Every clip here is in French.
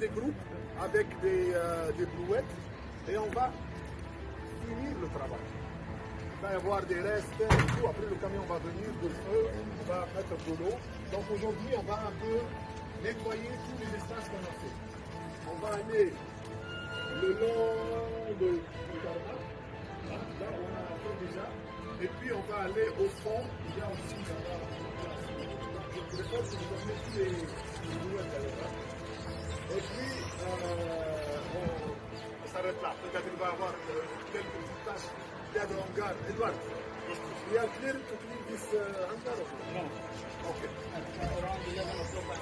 des groupes avec des brouettes et on va finir le travail. Il va y avoir des restes et tout. Après, le camion va venir de feu, on va mettre de l'eau. Donc aujourd'hui, on va un peu nettoyer tous les espaces qu'on a fait. On va aller le long du jardin. Là, on a fait déjà. Et puis, on va aller au fond. Il y a aussi là-bas. Je préfère que vous amenez tous les brouettes là-bas. Et puis, on s'arrête là. Peut-être qu'il va y avoir quelques petites tâches. Il y a de hangar. Edouard, we are clear to clean this hangar? No. Okay. Around 11 o'clock.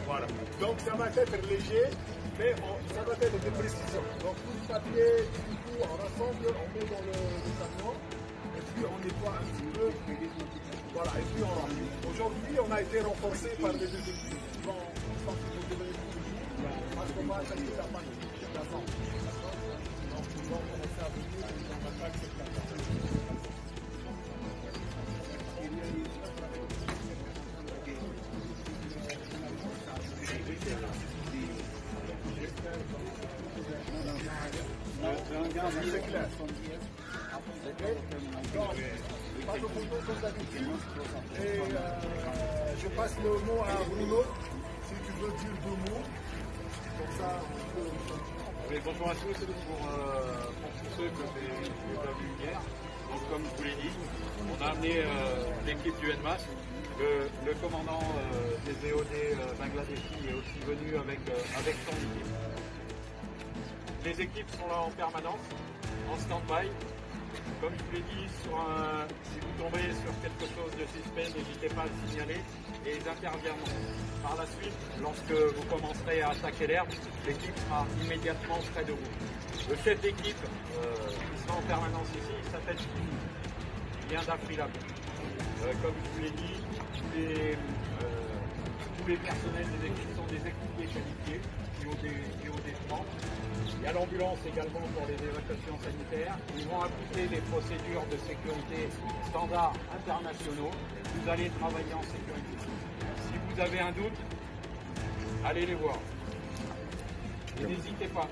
Voilà. Donc ça va être léger, mais ça va être de précision. Donc tout le papier, du coup, on rassemble, on met dans le camion, et puis on nettoie un petit peu. Voilà, et puis on remplit. Aujourd'hui, on a été renforcé par les deux équipes qui vont devenir parce qu'on va attaquer la panne, la zone. Donc ils vont commencer à venir, on attaque cette zone. C'est clair. Donc, pas de photos comme d'habitude. Et je passe le mot à Bruno, si tu veux dire deux mots. Comme ça, bonjour à tous, pour tous ceux que j'ai pas vus hier. Donc, comme je vous l'ai dit, on a amené l'équipe du NMAS. Le commandant des VOD Bangladeshi est aussi venu avec son équipe. Les équipes sont là en permanence, en stand-by. Comme je vous l'ai dit, si vous tombez sur quelque chose de suspect, n'hésitez pas à le signaler et ils interviendront. Par la suite, lorsque vous commencerez à attaquer l'herbe, l'équipe sera immédiatement près de vous. Le chef d'équipe qui sera en permanence ici, il s'appelle Steve. Il vient d'Afrique. Comme je vous l'ai dit, tous les personnels des équipes sont des équipiers qualifiés qui ont des plans. Il y a l'ambulance également pour les évacuations sanitaires. Ils vont appliquer des procédures de sécurité standards internationaux. Vous allez travailler en sécurité. Si vous avez un doute, allez les voir. Et n'hésitez pas.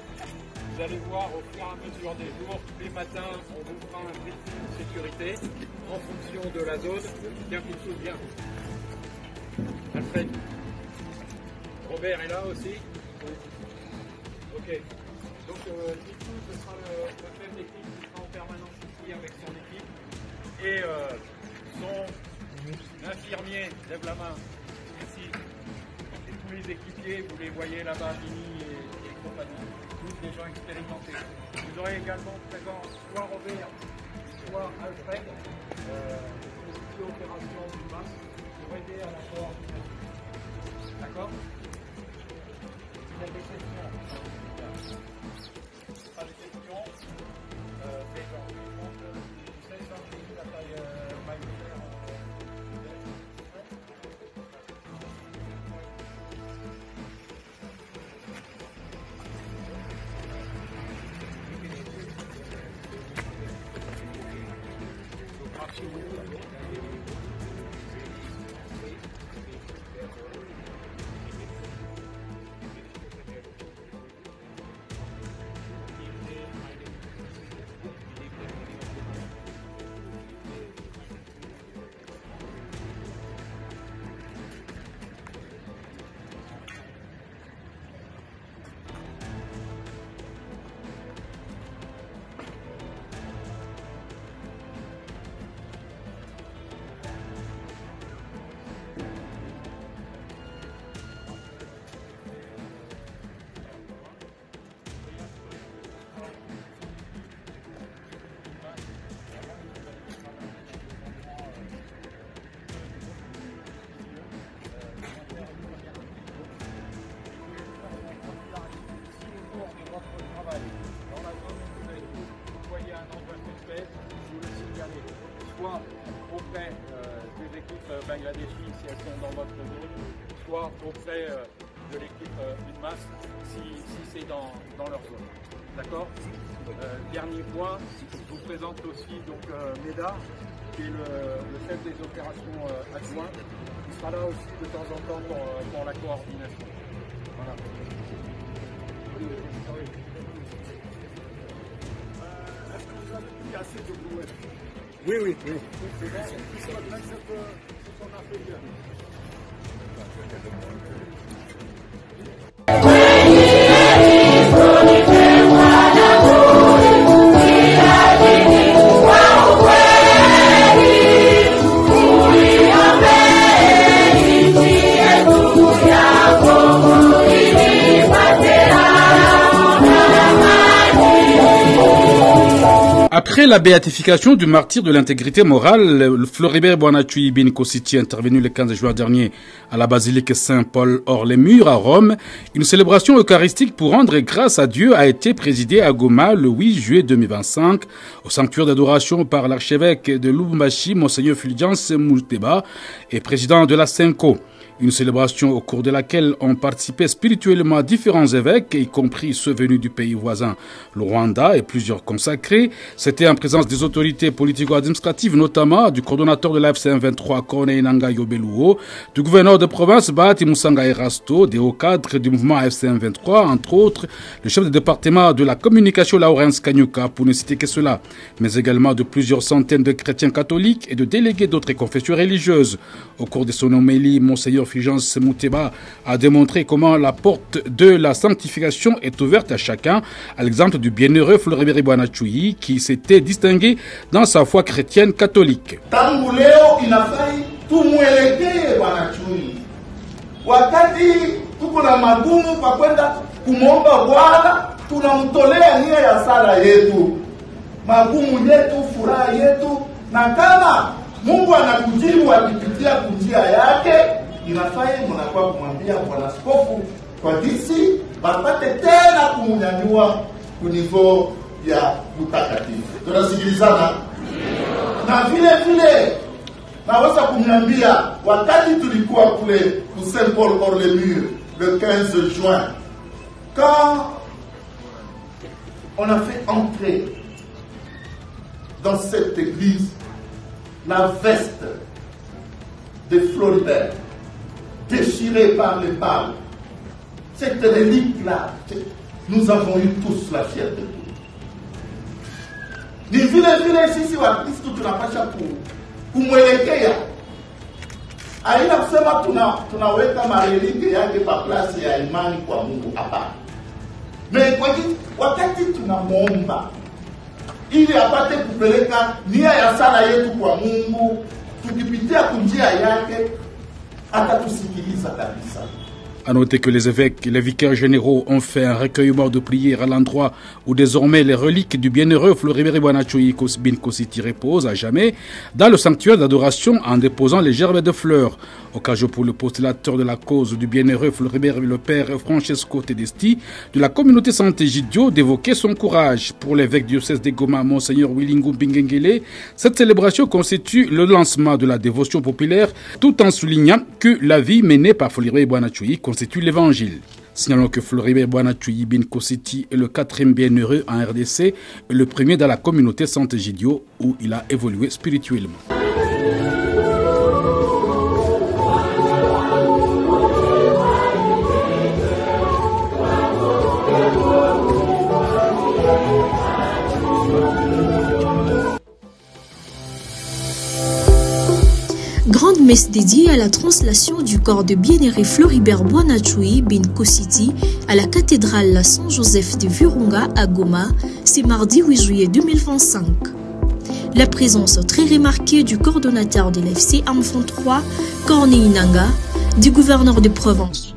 Vous allez voir au fur et à mesure des jours, tous les matins, on vous fera un briefing de sécurité en fonction de la zone. Bien qu'il se bien. Alfred. Robert est là aussi. Ok. Donc, du coup, ce sera le chef d'équipe qui sera en permanence ici avec son équipe. Et son infirmier, lève la main, ici. Et tous les équipiers, vous les voyez là-bas, Vini et compagnie. Tous des gens expérimentés. Vous aurez également présent soit Robert, soit Alfred, opération du MAS, pour aider à la coordination. D'accord? Il y a des questions. Pas de questions. C'est genre, vous savez, la taille maillotère. Soit auprès des équipes Bangladeshi si elles sont dans votre zone, soit auprès de l'équipe UNMAS si c'est dans leur zone. D'accord? Dernier point, je vous présente aussi donc Médard, qui est le chef des opérations adjoints, qui sera là aussi de temps en temps pour la coordination. Voilà. Est-ce que vous avez pris assez de brouettes? Oui, oui, oui. C'est bon, puis ça va bien ce qu'on a fait bien. Après la béatification du martyr de l'intégrité morale, Floribert Boanachoui Bin Kositi, intervenu le 15 juin dernier à la basilique Saint-Paul hors les murs à Rome, une célébration eucharistique pour rendre grâce à Dieu a été présidée à Goma le 8 juillet 2025 au sanctuaire d'adoration par l'archevêque de Lubumbashi, Monseigneur Fulgence Mouteba, et président de la Senko. Une célébration au cours de laquelle ont participé spirituellement différents évêques, y compris ceux venus du pays voisin, le Rwanda, et plusieurs consacrés. C'était en présence des autorités politico-administratives, notamment du coordonnateur de la FCM 23, Corneille Nanga Yobeluo, du gouverneur de province, Bahati Moussanga Erasto, des hauts cadres du mouvement FCM 23, entre autres, le chef de département de la communication Laurence Kanyuka, pour ne citer que cela, mais également de plusieurs centaines de chrétiens catholiques et de délégués d'autres confessions religieuses. Au cours de son homélie, Monseigneur Fulgence Mouteba a démontré comment la porte de la sanctification est ouverte à chacun, à l'exemple du bienheureux Floribert Boanachoui qui s'était distingué dans sa foi chrétienne catholique. Tangu leo inafai tumwelekee Bwana Chui. Wakati tuko na magumu kwa kwenda kumwomba Bwana, tunamtolea nia ya sala yetu, magumu yetu, furaha yetu, na kama Mungu anakujibu akipitia kunjia yake, inafai mnakuwa kumwambia Bwana Askofu kwa jinsi wapate tena kumunyanyua kunivo ya utakatifu. Tunasikilizana? Na vile vile naweza kumwambia wakati tulikuwa kule ku Saint-Paul hors les murs le 15 juin, quand on a fait entrer dans cette église la veste de Floribert déchirée par les balles, cette relique-là, nous avons eu tous la fierté. Ni vile vile sisi wa Kristo tunapasha kumwelekea. Haina kusema tunaweka marelike yake pa klasi ya imani kwa Mungu, hapana. Wakati tunamwomba ili apate kupeleka nia ya sala yetu kwa Mungu, tukipitia kunjia yake atatusikiliza kabisa. À noter que les évêques et les vicaires généraux ont fait un recueillement de prières à l'endroit où désormais les reliques du bienheureux Floribert Boanachoui Bin Kositi reposent à jamais dans le sanctuaire d'adoration en déposant les gerbes de fleurs. Occasion pour le postulateur de la cause du bienheureux Floribert, le père Francesco Tedesti de la communauté Santé-Gidio, d'évoquer son courage. Pour l'évêque diocèse de Goma, Monseigneur Wilingu Bingengele, cette célébration constitue le lancement de la dévotion populaire tout en soulignant que la vie menée par Floribert Boanachoui constitue l'évangile. Signalons que Floribert Boanachoui Bin Kositi est le 4e bienheureux en RDC et le premier dans la communauté Santé-Gidio où il a évolué spirituellement. Grande messe dédiée à la translation du corps de bienheureux Floribert Boanachoui Bin Kositi à la cathédrale Saint-Joseph de Virunga à Goma, c'est mardi 8 juillet 2025. La présence très remarquée du coordonnateur de l'FC Enfant 3, Corneille Nanga, du gouverneur de province.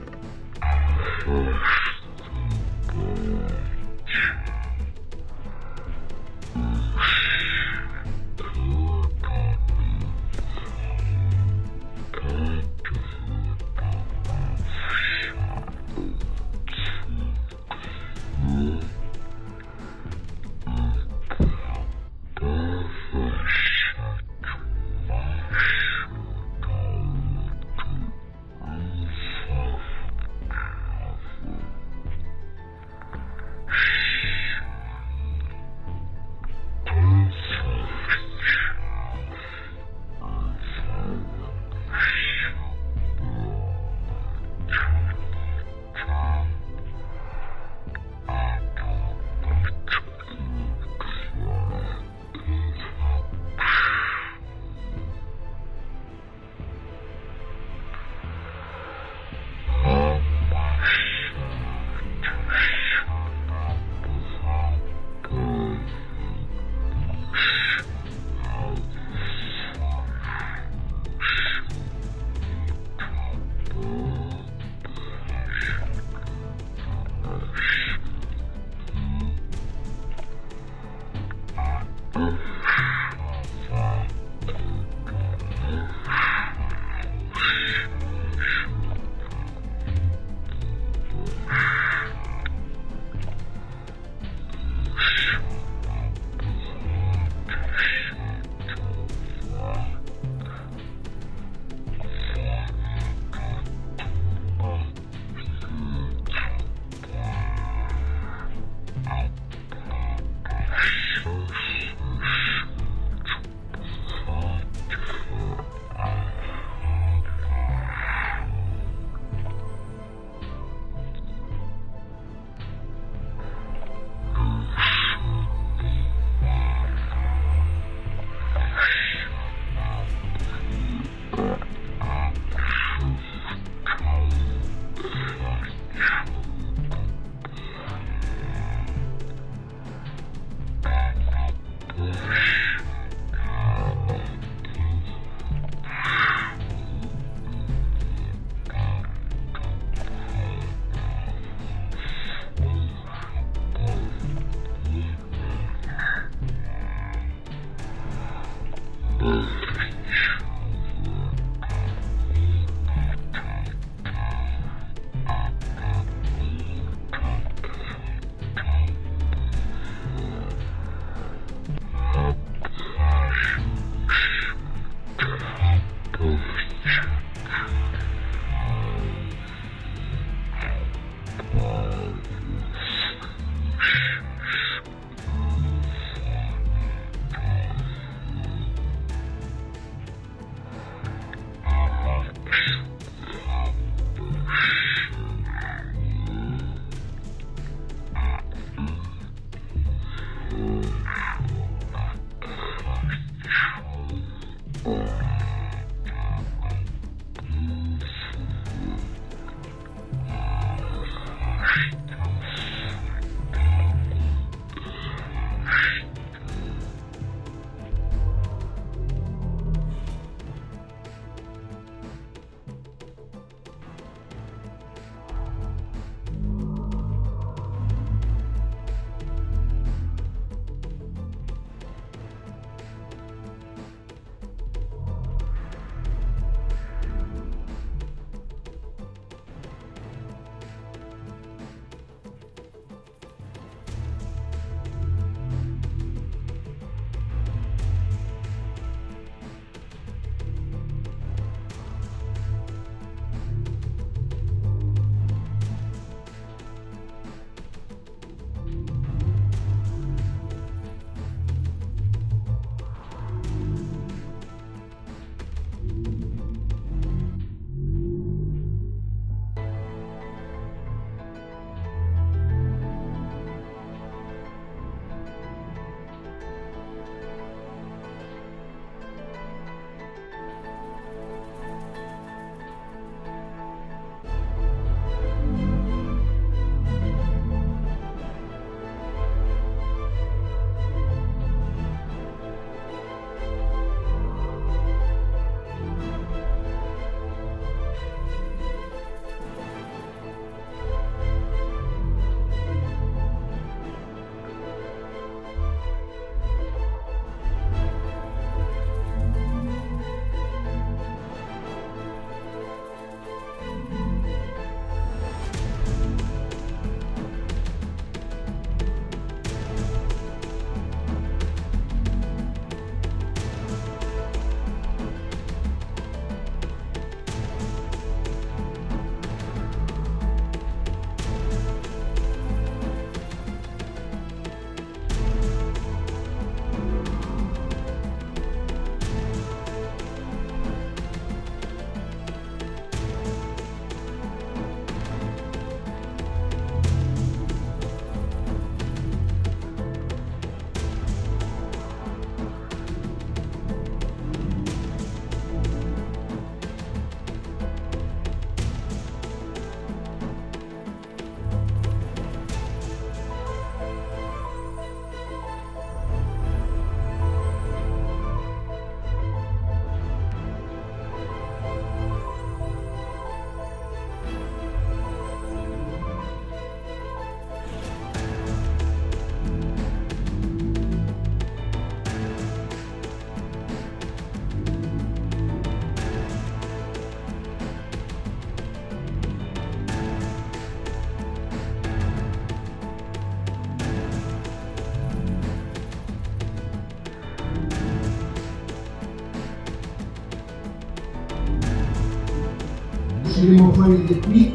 Saremo fuori di qui,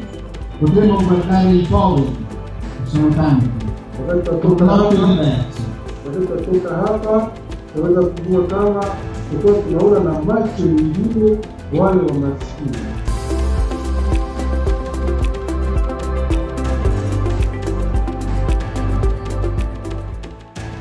potremo guardare i poveri, che sono tanti, con modo diverso. Kutoka hapa tunaweza kujua kama tulikuwa tunaona na macho mengine wale wa maskini.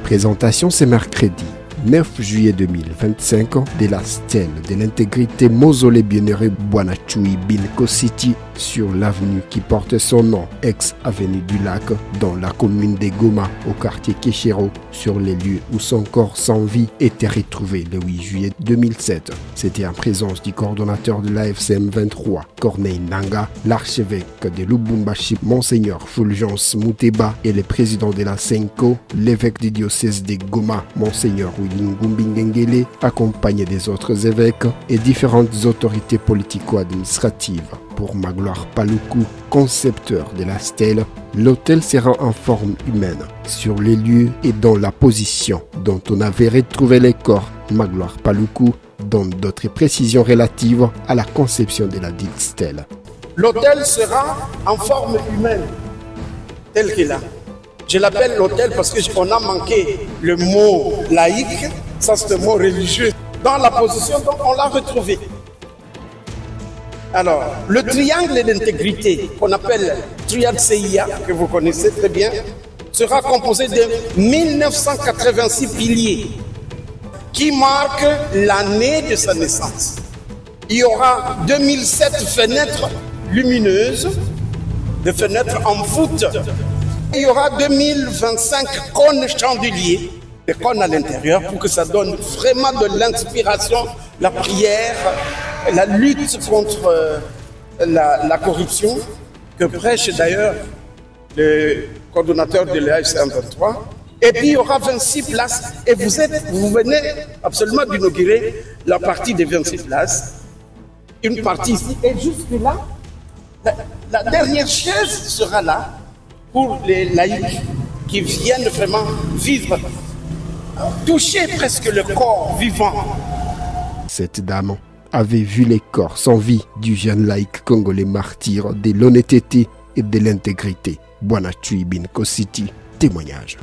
Présentation ce mercredi 9 juillet 2025 de la stèle de l'intégrité mausolée Bienheureux Bwanachui Binko City sur l'avenue qui porte son nom, ex-avenue du Lac, dans la commune de Goma, au quartier Keshero, sur les lieux où son corps sans vie était retrouvé le 8 juillet 2007. C'était en présence du coordonnateur de l'AFCM 23, Corneille Nanga, l'archevêque de Lubumbashi, Monseigneur Fulgence Mouteba, et le président de la Senko, l'évêque du diocèse de Goma, Monseigneur William Wilingumbi Ngengele, accompagné des autres évêques et différentes autorités politico-administratives. Pour Magloire Paluku, concepteur de la stèle, l'autel sera en forme humaine, sur les lieux et dans la position dont on avait retrouvé les corps. Magloire Paluku donne d'autres précisions relatives à la conception de la dite stèle. L'autel sera en forme humaine, tel qu'il a. Je l'appelle l'autel parce qu'on a manqué le mot laïque, ça c'est le mot religieux. Dans la position dont on l'a retrouvé. Alors, le triangle d'intégrité, qu'on appelle triade CIA, que vous connaissez très bien, sera composé de 1986 piliers qui marquent l'année de sa naissance. Il y aura 2007 fenêtres lumineuses, des fenêtres en voûte. Il y aura 2025 cônes chandeliers, des cônes à l'intérieur, pour que ça donne vraiment de l'inspiration, la prière, la lutte contre la corruption, que prêche d'ailleurs le coordonnateur de l'AFC 23. Et puis il y aura 26 places, et vous venez absolument d'inaugurer la partie des 26 places. Une partie ici, et jusque là, la dernière chaise sera là pour les laïcs qui viennent vraiment vivre, toucher presque le corps vivant. Cette dame avait vu les corps sans vie du jeune laïc congolais martyr de l'honnêteté et de l'intégrité. Bwanachui Binkositi, témoignage.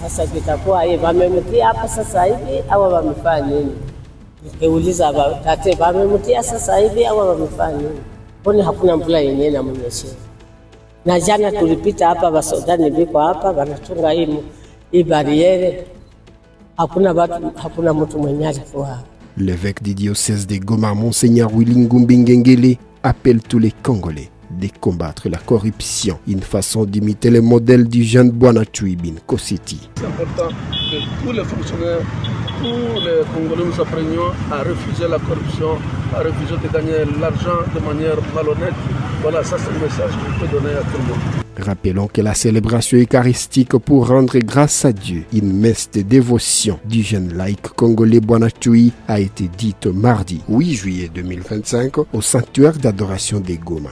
Sasa kitakuwa wamemutia hapa sasa hivi au wamefanya nini? Nikiuliza tate wamemutia sasa hivi au wamefanya nini? Mbona hakuna mvula yenyewe inamnyeshea? Na jana tulipita hapa, wasodani biko hapa wanachunga hii bariere, hakuna mtu mwenye alikuwa. L'évêque du diocèse de Goma, Monseigneur Wilingumbi Ngengele, appelle tous les Congolais de combattre la corruption, une façon d'imiter le modèle du jeune Bwanachui Binkositi. C'est important que tous les fonctionnaires, tous les Congolais nous apprenions à refuser la corruption, à refuser de gagner l'argent de manière malhonnête. Voilà, ça c'est le message que je peux donner à tout le monde. Rappelons que la célébration eucharistique pour rendre grâce à Dieu, une messe de dévotion du jeune laïc congolais Bwanachui, a été dite mardi 8 juillet 2025 au sanctuaire d'adoration des Goma.